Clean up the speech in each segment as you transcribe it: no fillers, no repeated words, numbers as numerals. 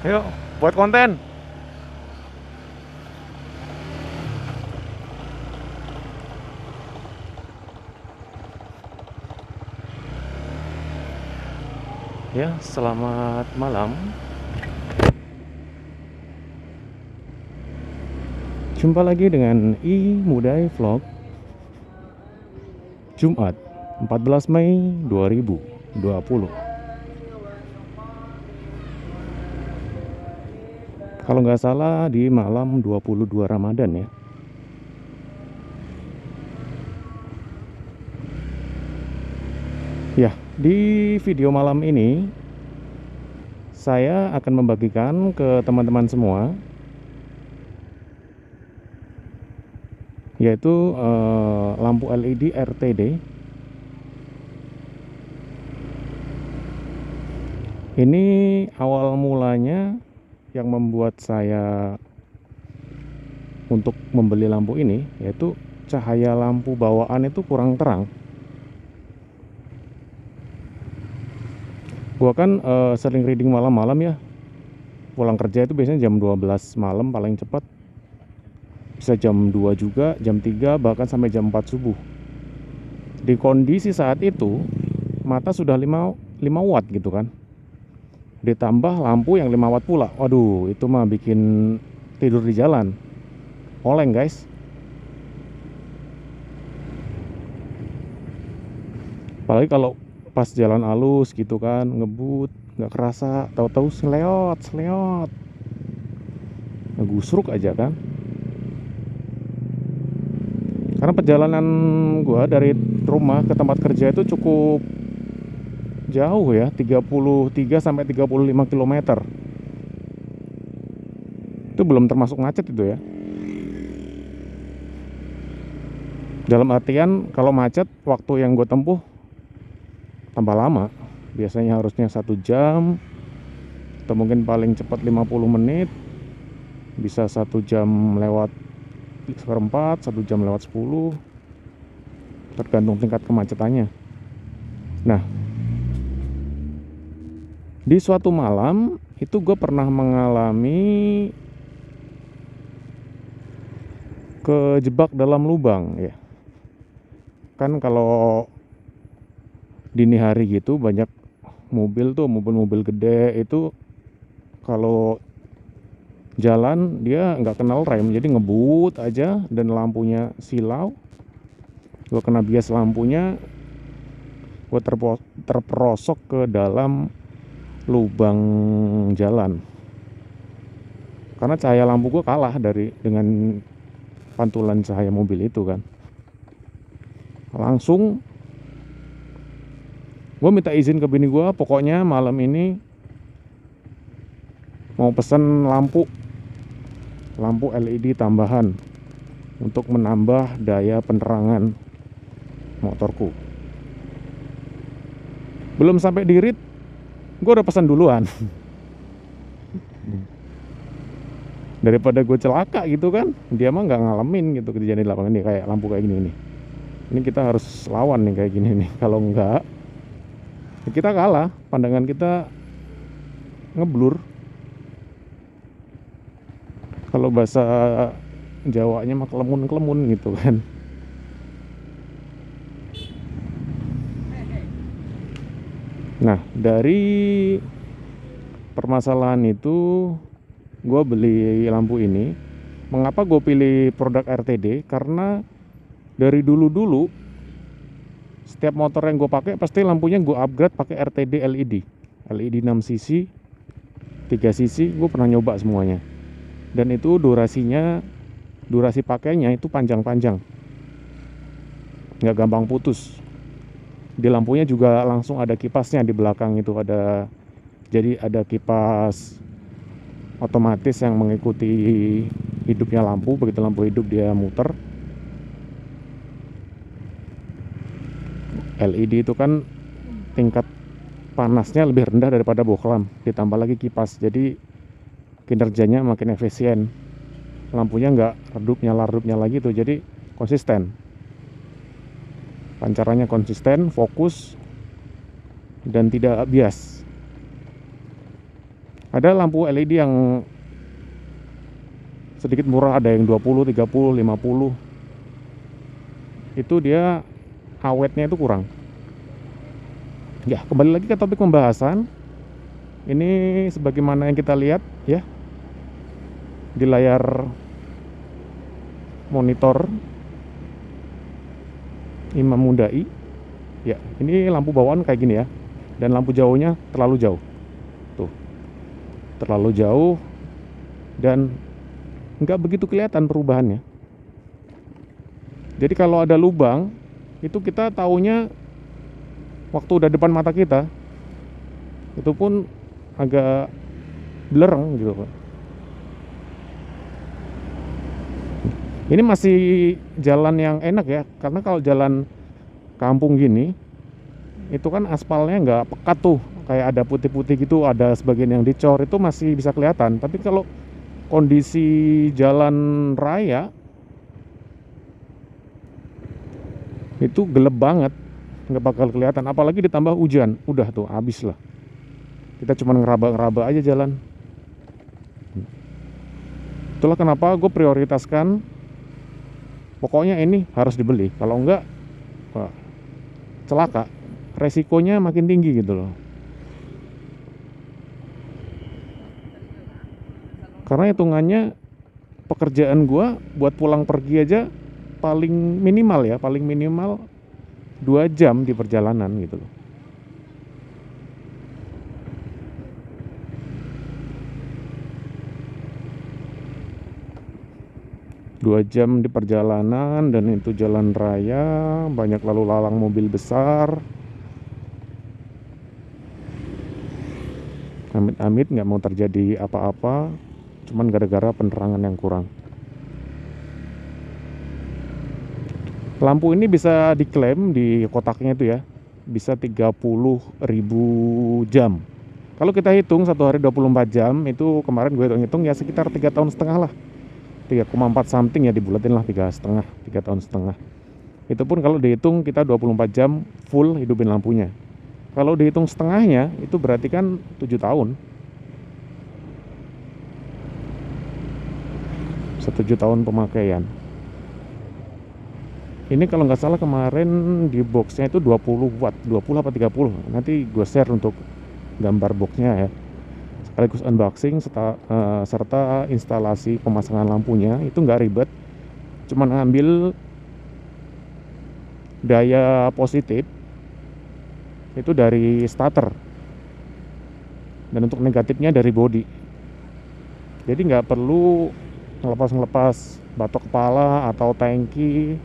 Yuk, buat konten. Ya, selamat malam. Jumpa lagi dengan Mudai Vlog. Jumat, 14 Mei 2020. Kalau nggak salah di malam 22 Ramadan ya. Ya, di video malam ini saya akan membagikan ke teman-teman semua yaitu lampu LED RTD. Ini awal mulanya yang membuat saya untuk membeli lampu ini yaitu cahaya lampu bawaan itu kurang terang. Gua kan sering reading malam-malam ya. Pulang kerja itu biasanya jam 12 malam paling cepat. Bisa jam 2 juga, jam 3 bahkan sampai jam 4 subuh. Di kondisi saat itu mata sudah 5 watt gitu kan. Ditambah lampu yang 5 watt pula. Waduh, itu mah bikin tidur di jalan. Oleng, guys. Apalagi kalau pas jalan halus gitu kan, ngebut, nggak kerasa, tahu-tahu seleot, ngegusruk aja kan. Karena perjalanan gua dari rumah ke tempat kerja itu cukup jauh ya, 33 sampai 35 km. Itu belum termasuk macet itu ya. Dalam artian kalau macet waktu yang gue tempuh tambah lama. Biasanya harusnya 1 jam atau mungkin paling cepat 50 menit. Bisa 1 jam lewat seperempat, 1 jam lewat 10, tergantung tingkat kemacetannya. Nah, di suatu malam itu gue pernah mengalami kejebak dalam lubang ya. Kan kalau dini hari gitu banyak mobil tuh, mobil-mobil gede itu kalau jalan dia nggak kenal rem, jadi ngebut aja dan lampunya silau. Gue kena bias lampunya, gue terperosok ke dalam lubang jalan. Karena cahaya lampu gue kalah dengan pantulan cahaya mobil itu kan. Langsung gue minta izin ke bini gue, pokoknya malam ini mau pesen lampu LED tambahan untuk menambah daya penerangan motorku. Belum sampai di rit, gue udah pesan duluan. Daripada gue celaka gitu kan, dia mah nggak ngalamin gitu kejadian di lapangan nih kayak lampu kayak gini nih. Ini kita harus lawan nih kayak gini nih. Kalau enggak, kita kalah, pandangan kita ngeblur. Kalau bahasa Jawanya mah kelemun-kelemun gitu kan. Nah, dari permasalahan itu gue beli lampu ini. Mengapa gue pilih produk RTD? Karena dari dulu-dulu setiap motor yang gue pakai pasti lampunya gue upgrade pakai RTD LED. LED 6 cc, 3 cc, gue pernah nyoba semuanya. Dan itu durasi pakainya itu panjang-panjang, nggak gampang putus. Di lampunya juga langsung ada kipasnya di belakang itu jadi ada kipas otomatis yang mengikuti hidupnya lampu. Begitu lampu hidup dia muter. LED itu kan tingkat panasnya lebih rendah daripada bohlam, ditambah lagi kipas, jadi kinerjanya makin efisien. Lampunya nggak redup nyala lagi tuh, jadi konsisten. Pancarannya konsisten, fokus, dan tidak bias. Ada lampu LED yang sedikit murah, ada yang 20, 30, 50. Itu dia awetnya itu kurang. Ya, kembali lagi ke topik pembahasan. Ini sebagaimana yang kita lihat ya di layar monitor Imam Mundai. Ya, ini lampu bawaan kayak gini ya. Dan lampu jauhnya terlalu jauh. Tuh. Terlalu jauh dan nggak begitu kelihatan perubahannya. Jadi kalau ada lubang, itu kita taunya waktu udah depan mata kita. Itu pun agak blereng gitu. Ini masih jalan yang enak ya, karena kalau jalan kampung gini, itu kan aspalnya nggak pekat tuh, kayak ada putih-putih gitu, ada sebagian yang dicor, itu masih bisa kelihatan. Tapi kalau kondisi jalan raya, itu gelap banget, nggak bakal kelihatan. Apalagi ditambah hujan, udah tuh habis lah. Kita cuma ngeraba-ngeraba aja jalan. Itulah kenapa gue prioritaskan, pokoknya ini harus dibeli. Kalau enggak, wah, celaka. Resikonya makin tinggi gitu loh. Karena hitungannya pekerjaan gue buat pulang pergi aja paling minimal 2 jam di perjalanan gitu loh. Dua jam di perjalanan, dan itu jalan raya, banyak lalu lalang mobil besar. Amit-amit nggak mau terjadi apa-apa, cuman gara-gara penerangan yang kurang. Lampu ini bisa diklaim di kotaknya itu ya, bisa 30.000 jam. Kalau kita hitung satu hari 24 jam, itu kemarin gue hitung-hitung ya sekitar 3,5 tahun lah. 3,4 something ya, dibulatin lah 3,5, 3,5 tahun. Itu pun kalau dihitung kita 24 jam full hidupin lampunya. Kalau dihitung setengahnya, itu berarti kan 7 tahun. 7 tahun pemakaian. Ini kalau nggak salah kemarin di boxnya itu 20 watt, 20 apa 30. Nanti gue share untuk gambar boxnya ya. Sekaligus unboxing serta instalasi pemasangan lampunya. Itu nggak ribet, cuma ngambil daya positif itu dari starter, dan untuk negatifnya dari body. Jadi nggak perlu ngelepas batok kepala atau tangki.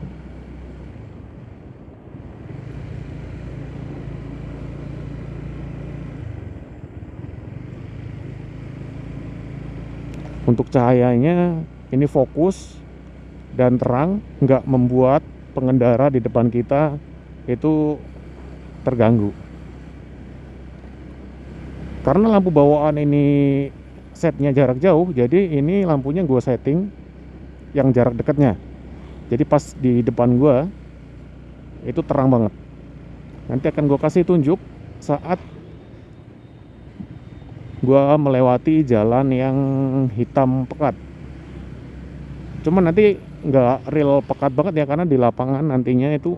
Untuk cahayanya ini fokus dan terang, nggak membuat pengendara di depan kita itu terganggu. Karena lampu bawaan ini setnya jarak jauh, jadi ini lampunya gue setting yang jarak dekatnya. Jadi pas di depan gue itu terang banget. Nanti akan gue kasih tunjuk saat gue melewati jalan yang hitam pekat. Cuman nanti nggak real pekat banget ya, karena di lapangan nantinya itu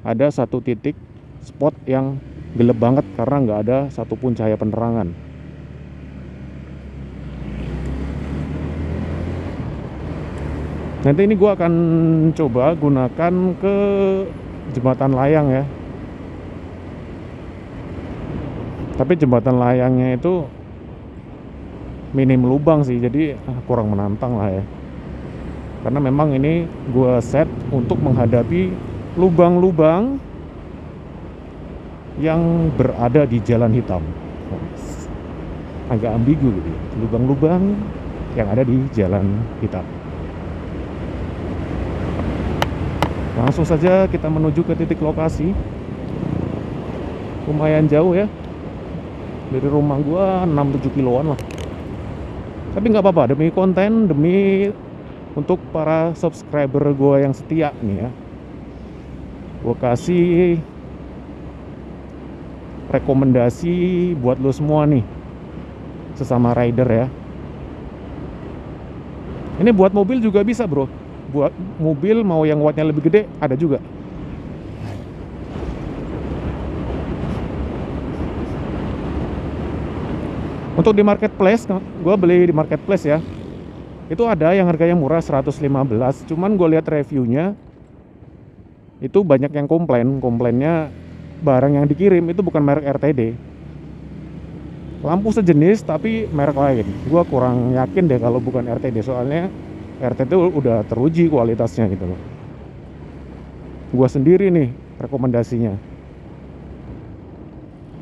ada satu titik spot yang gelap banget karena nggak ada satupun cahaya penerangan. Nanti ini gue akan coba gunakan ke jembatan layang ya. Tapi jembatan layangnya itu minim lubang sih, jadi kurang menantang lah ya. Karena memang ini gue set untuk menghadapi lubang-lubang yang berada di jalan hitam. Agak ambigu gitu ya. Lubang-lubang yang ada di jalan hitam. Langsung saja kita menuju ke titik lokasi. Lumayan jauh ya. Dari rumah gua 6-7 kiloan lah. Tapi nggak apa-apa, demi konten, demi untuk para subscriber gua yang setia nih ya, gua kasih rekomendasi buat lo semua nih. sesama rider ya. Ini buat mobil juga bisa bro, buat mobil mau yang wattnya lebih gede ada juga. Untuk di marketplace, gue beli di marketplace ya, itu ada yang harganya murah 115, cuman gue lihat reviewnya itu banyak yang komplainnya barang yang dikirim itu bukan merek RTD, lampu sejenis tapi merek lain. Gue kurang yakin deh kalau bukan RTD, soalnya RTD udah teruji kualitasnya gitu loh. Gue sendiri nih rekomendasinya,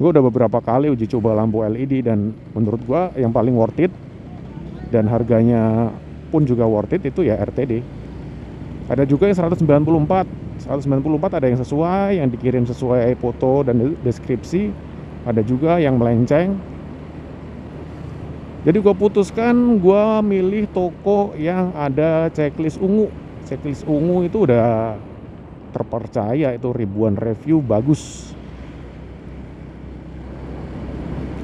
gue udah beberapa kali uji coba lampu LED dan menurut gue yang paling worth it dan harganya pun juga worth it itu ya RTD. Ada juga yang 194 ada yang sesuai, yang dikirim sesuai foto dan deskripsi, ada juga yang melenceng. Jadi gue putuskan gue milih toko yang ada checklist ungu. Checklist ungu itu udah terpercaya, itu ribuan review bagus.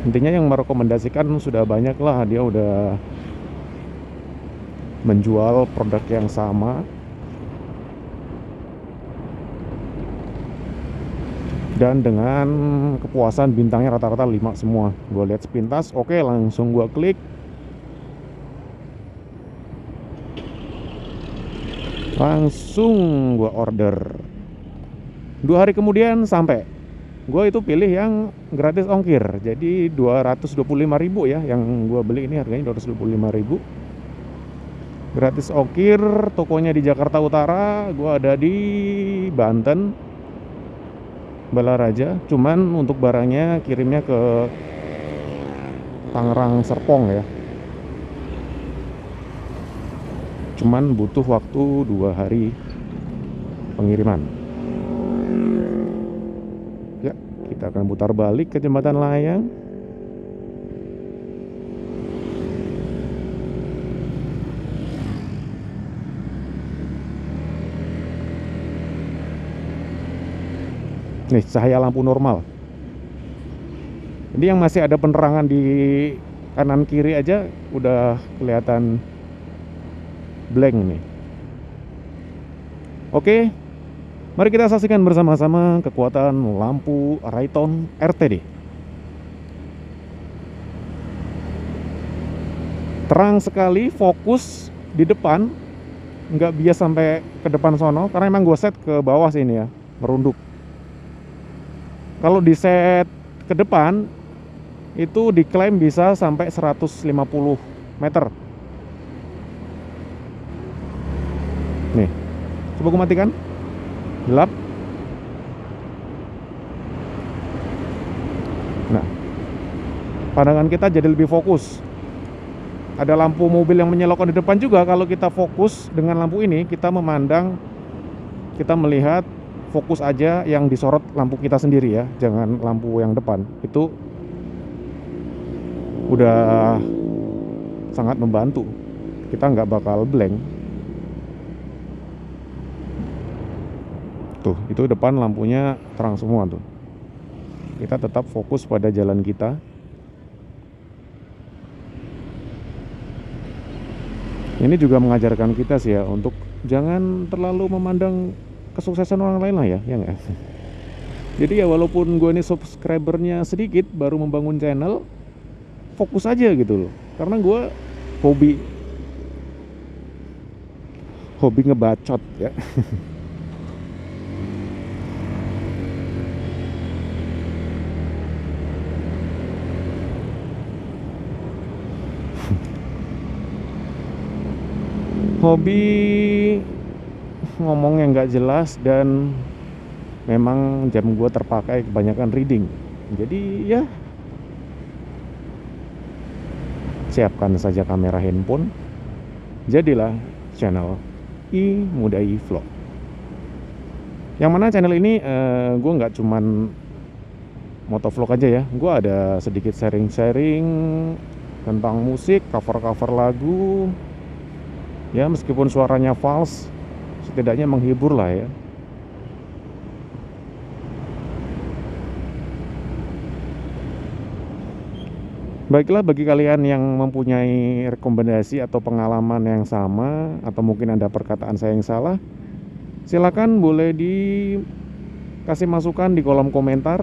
Intinya yang merekomendasikan sudah banyak lah, dia udah menjual produk yang sama dan dengan kepuasan bintangnya rata-rata 5 semua. Gue lihat sepintas, oke, langsung gue klik, langsung gue order. 2 hari kemudian sampai. Gue itu pilih yang gratis ongkir, jadi 225.000 ya, yang gue beli ini harganya 225.000. Gratis ongkir, tokonya di Jakarta Utara, gue ada di Banten, Balaraja. Cuman untuk barangnya kirimnya ke Tangerang Serpong ya. Cuman butuh waktu 2 hari pengiriman. Ya, kita akan putar balik ke Jembatan Layang. Nih, cahaya lampu normal. Ini yang masih ada penerangan di kanan kiri aja udah kelihatan blank nih. Oke, mari kita saksikan bersama-sama kekuatan lampu Rayton RTD. Terang sekali, fokus di depan, nggak bias sampai ke depan sono, karena emang gue set ke bawah sini ya, merunduk. Kalau di set ke depan itu diklaim bisa sampai 150 meter. Nih, coba gue matikan. Gelap. Nah, pandangan kita jadi lebih fokus. Ada lampu mobil yang menyilaukan di depan juga. Kalau kita fokus dengan lampu ini, kita memandang, kita melihat, fokus aja yang disorot lampu kita sendiri ya, jangan lampu yang depan. Itu udah sangat membantu, kita nggak bakal blank. Tuh, itu depan lampunya terang semua tuh. Kita tetap fokus pada jalan kita. Ini juga mengajarkan kita sih ya, untuk jangan terlalu memandang kesuksesan orang lain lah ya nggak? Jadi ya walaupun gue ini subscribernya sedikit, baru membangun channel, fokus aja gitu loh. Karena gue hobi ngebacot ya. Hobi ngomong yang nggak jelas, dan memang jam gue terpakai kebanyakan reading. Jadi ya siapkan saja kamera handphone, jadilah channel I-Muda-i Vlog. Yang mana channel ini gue nggak cuman motovlog aja ya, gue ada sedikit sharing-sharing tentang musik, cover-cover lagu ya, meskipun suaranya false, setidaknya menghibur lah ya. Baiklah, bagi kalian yang mempunyai rekomendasi atau pengalaman yang sama, atau mungkin ada perkataan saya yang salah, silakan boleh dikasih masukan di kolom komentar.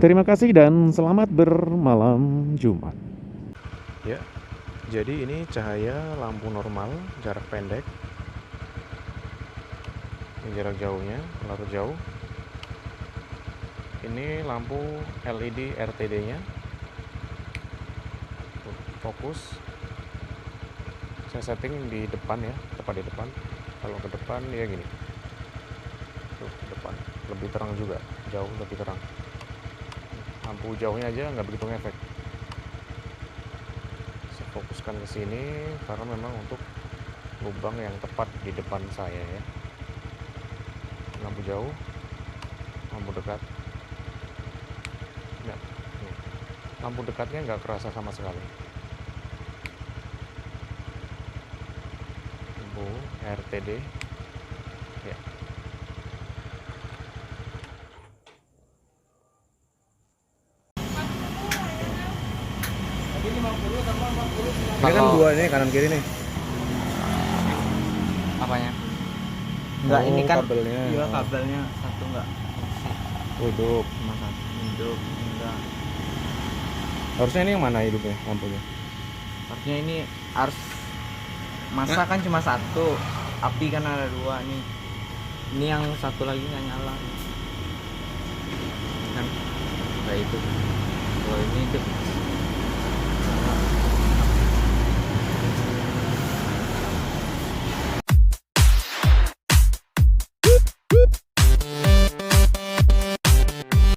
Terima kasih dan selamat bermalam Jumat. Ya, jadi ini cahaya lampu normal jarak pendek. Ini jarak jauhnya, lampu jauh. Ini lampu LED RTD-nya. Fokus. Saya setting di depan ya, tepat di depan. Kalau ke depan ya gini. Tuh, ke depan. Lebih terang juga, jauh lebih terang. Lampu jauhnya aja nggak begitu ngefek. Saya fokuskan ke sini karena memang untuk lubang yang tepat di depan saya ya. Lampu jauh, lampu dekat. Nah, lampu dekatnya nggak kerasa sama sekali. Lampu RTD. Ya. Ini kan dua nih, kanan kiri nih. Apanya? Enggak, Oh, ini kan kabelnya. iya kabelnya satu enggak Hidup. cuma satu hidup enggak. Harusnya ini yang mana hidupnya lampunya? Harusnya ini harus masa kan cuma satu, api kan ada dua nih. Ini yang satu lagi nggak nyala. Kan kayak itu. Kalau ini hidup.